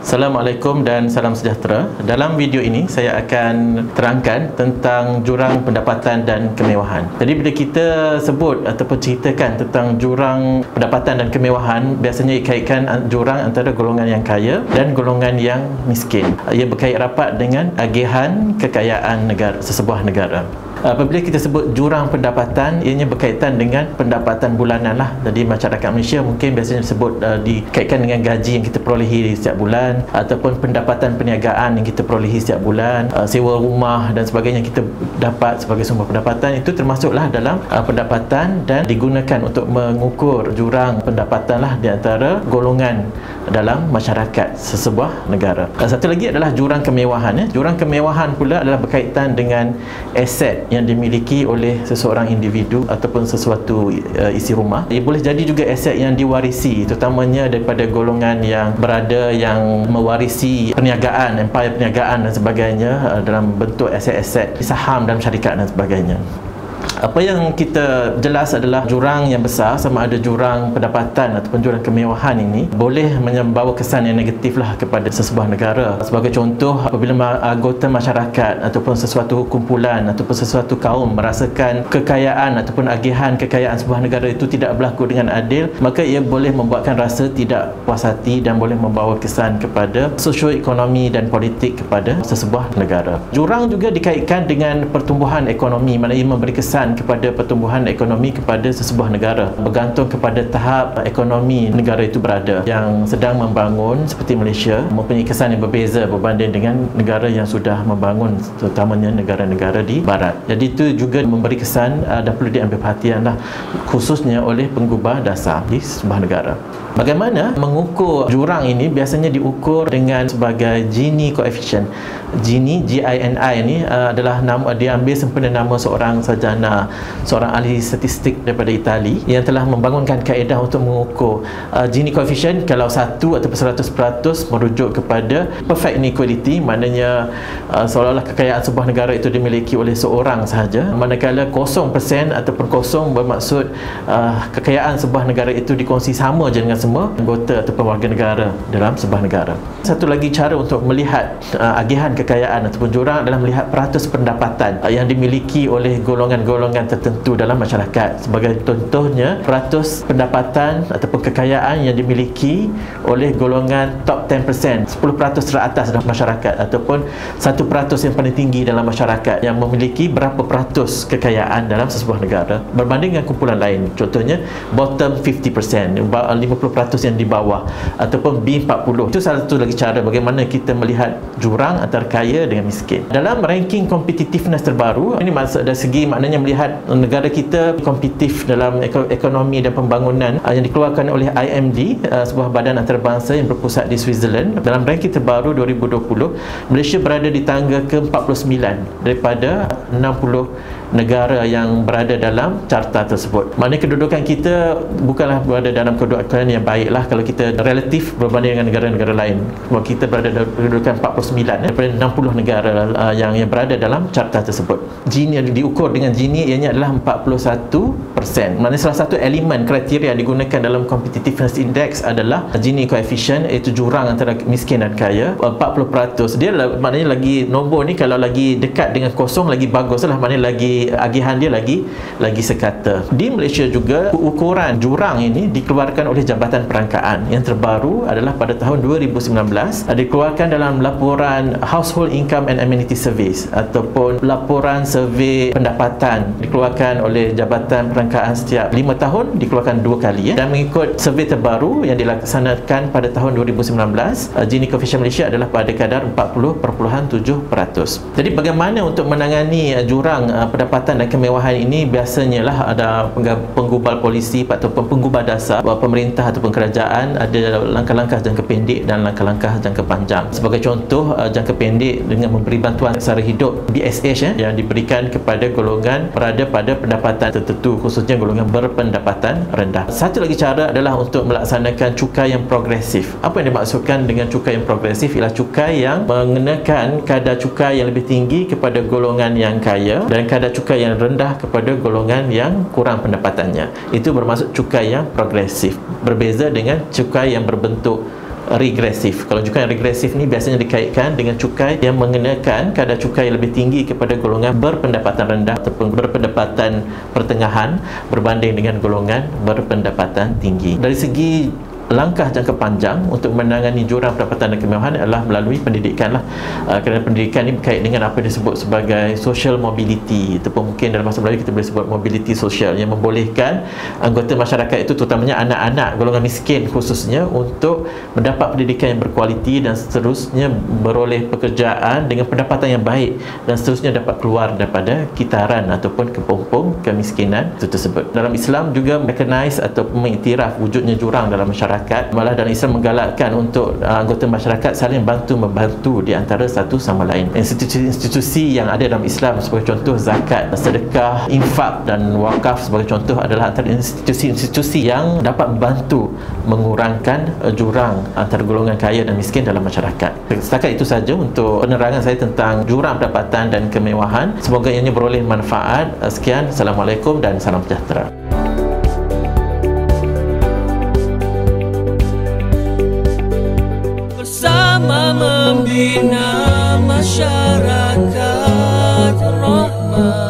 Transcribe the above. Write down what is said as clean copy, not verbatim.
Assalamualaikum dan salam sejahtera. Dalam video ini saya akan terangkan tentang jurang pendapatan dan kemewahan. Jadi bila kita sebut ataupun ceritakan tentang jurang pendapatan dan kemewahan, biasanya dikaitkan jurang antara golongan yang kaya dan golongan yang miskin. Ia berkait rapat dengan agihan kekayaan negara, sesebuah negara. Apabila kita sebut jurang pendapatan, ianya berkaitan dengan pendapatan bulanan lah. Jadi masyarakat Malaysia mungkin biasanya disebut dikaitkan dengan gaji yang kita perolehi setiap bulan, ataupun pendapatan perniagaan yang kita perolehi setiap bulan, sewa rumah dan sebagainya yang kita dapat sebagai sumber pendapatan. Itu termasuklah dalam pendapatan dan digunakan untuk mengukur jurang pendapatan lah di antara golongan dalam masyarakat sesebuah negara. Satu lagi adalah jurang kemewahan. Jurang kemewahan pula adalah berkaitan dengan aset yang dimiliki oleh seseorang individu ataupun sesuatu isi rumah. Ia boleh jadi juga aset yang diwarisi, terutamanya daripada golongan yang berada yang mewarisi perniagaan, empayar perniagaan dan sebagainya dalam bentuk aset-aset saham dalam syarikat dan sebagainya. Apa yang kita jelas adalah jurang yang besar, sama ada jurang pendapatan ataupun jurang kemewahan ini, boleh membawa kesan yang negatif lah kepada sesebuah negara. Sebagai contoh, apabila anggota masyarakat ataupun sesuatu kumpulan ataupun sesuatu kaum merasakan kekayaan ataupun agihan kekayaan sebuah negara itu tidak berlaku dengan adil, maka ia boleh membuatkan rasa tidak puas hati dan boleh membawa kesan kepada sosioekonomi dan politik kepada sesebuah negara. Jurang juga dikaitkan dengan pertumbuhan ekonomi, mana ia memberi kesan kepada pertumbuhan ekonomi kepada sesebuah negara, bergantung kepada tahap ekonomi negara itu berada. Yang sedang membangun seperti Malaysia mempunyai kesan yang berbeza berbanding dengan negara yang sudah membangun, terutamanya negara-negara di barat. Jadi itu juga memberi kesan dan perlu diambil perhatian lah, khususnya oleh penggubah dasar di sebuah negara. Bagaimana mengukur jurang ini? Biasanya diukur dengan sebagai Gini coefficient. Gini, G-I-N-I ini adalah nama, diambil sempena nama seorang sarjana, seorang ahli statistik daripada Itali yang telah membangunkan kaedah untuk mengukur Gini coefficient. Kalau 1 atau 100% merujuk kepada perfect inequality, maknanya seolah-olah kekayaan sebuah negara itu dimiliki oleh seorang sahaja, manakala 0% ataupun kosong bermaksud kekayaan sebuah negara itu dikongsi sama je dengan semua anggota ataupun warga negara dalam sebuah negara. Satu lagi cara untuk melihat agihan kekayaan ataupun jurang adalah melihat peratus pendapatan yang dimiliki oleh golongan-golongan tertentu dalam masyarakat. Sebagai contohnya, peratus pendapatan ataupun kekayaan yang dimiliki oleh golongan top 10%, 10% teratas dalam masyarakat, ataupun 1% yang paling tinggi dalam masyarakat yang memiliki berapa peratus kekayaan dalam sebuah negara berbanding dengan kumpulan lain. Contohnya bottom 50%, 50% yang di bawah, ataupun B40. Itu salah satu lagi cara bagaimana kita melihat jurang antara kaya dengan miskin. Dalam ranking competitiveness terbaru, ini maksud dari segi maknanya melihat negara kita kompetitif dalam ekonomi dan pembangunan yang dikeluarkan oleh IMD, sebuah badan antarabangsa yang berpusat di Switzerland. Dalam ranking terbaru 2020, Malaysia berada di tangga ke-49 daripada 60 negara yang berada dalam carta tersebut. Maknanya kedudukan kita bukanlah berada dalam kedudukan yang baiklah kalau kita relatif berbanding dengan negara-negara lain. Kalau kita berada dalam kedudukan 49 daripada 60 negara yang berada dalam carta tersebut. Gini yang diukur dengan Gini ianya adalah 41%. Maknanya salah satu elemen kriteria yang digunakan dalam competitiveness index adalah Gini coefficient, iaitu jurang antara miskin dan kaya. 40%. Dia maknanya lagi nombor ni kalau lagi dekat dengan kosong lagi baguslah, maknanya lagi agihan dia lagi sekata. Di Malaysia juga ukuran jurang ini dikeluarkan oleh Jabatan Perangkaan. Yang terbaru adalah pada tahun 2019 dikeluarkan dalam laporan Household Income and Amenity Service ataupun laporan survey pendapatan, dikeluarkan oleh Jabatan Perangkaan setiap 5 tahun, dikeluarkan 2 kali dan mengikut survey terbaru yang dilaksanakan pada tahun 2019, Gini coefficient Malaysia adalah pada kadar 40.7%. Jadi bagaimana untuk menangani jurang pendapatan dan kemewahan ini? Biasanya lah ada penggubal polisi ataupun penggubah dasar pemerintah ataupun kerajaan, ada langkah-langkah jangka pendek dan langkah-langkah jangka panjang. Sebagai contoh, jangka pendek dengan memberi bantuan sara hidup BSH yang diberikan kepada golongan berada pada pendapatan tertentu, khususnya golongan berpendapatan rendah. Satu lagi cara adalah untuk melaksanakan cukai yang progresif. Apa yang dimaksudkan dengan cukai yang progresif? Ialah cukai yang mengenakan kadar cukai yang lebih tinggi kepada golongan yang kaya dan kadar cukai yang rendah kepada golongan yang kurang pendapatannya. Itu bermaksud cukai yang progresif, berbeza dengan cukai yang berbentuk regresif. Kalau cukai yang regresif ni biasanya dikaitkan dengan cukai yang mengenakan kadar cukai yang lebih tinggi kepada golongan berpendapatan rendah ataupun berpendapatan pertengahan berbanding dengan golongan berpendapatan tinggi. Dari segi langkah jangka panjang untuk menangani jurang pendapatan dan kemewahan adalah melalui pendidikan lah. Kerana pendidikan ini berkait dengan apa yang disebut sebagai social mobility, ataupun mungkin dalam bahasa Melayu kita boleh sebut mobility sosial, yang membolehkan anggota masyarakat itu, terutamanya anak-anak golongan miskin khususnya, untuk mendapat pendidikan yang berkualiti dan seterusnya beroleh pekerjaan dengan pendapatan yang baik dan seterusnya dapat keluar daripada kitaran ataupun kepompong kemiskinan itu tersebut. Dalam Islam juga recognize atau mengiktiraf wujudnya jurang dalam masyarakat. Malah dalam Islam menggalakkan untuk anggota masyarakat saling bantu-membantu di antara satu sama lain. Institusi-institusi yang ada dalam Islam sebagai contoh zakat, sedekah, infak dan wakaf sebagai contoh adalah antara institusi-institusi yang dapat membantu mengurangkan jurang antara golongan kaya dan miskin dalam masyarakat. Setakat itu saja untuk penerangan saya tentang jurang pendapatan dan kemewahan. Semoga ianya beroleh manfaat. Sekian, Assalamualaikum dan salam sejahtera. Bersama membina masyarakat rahmat.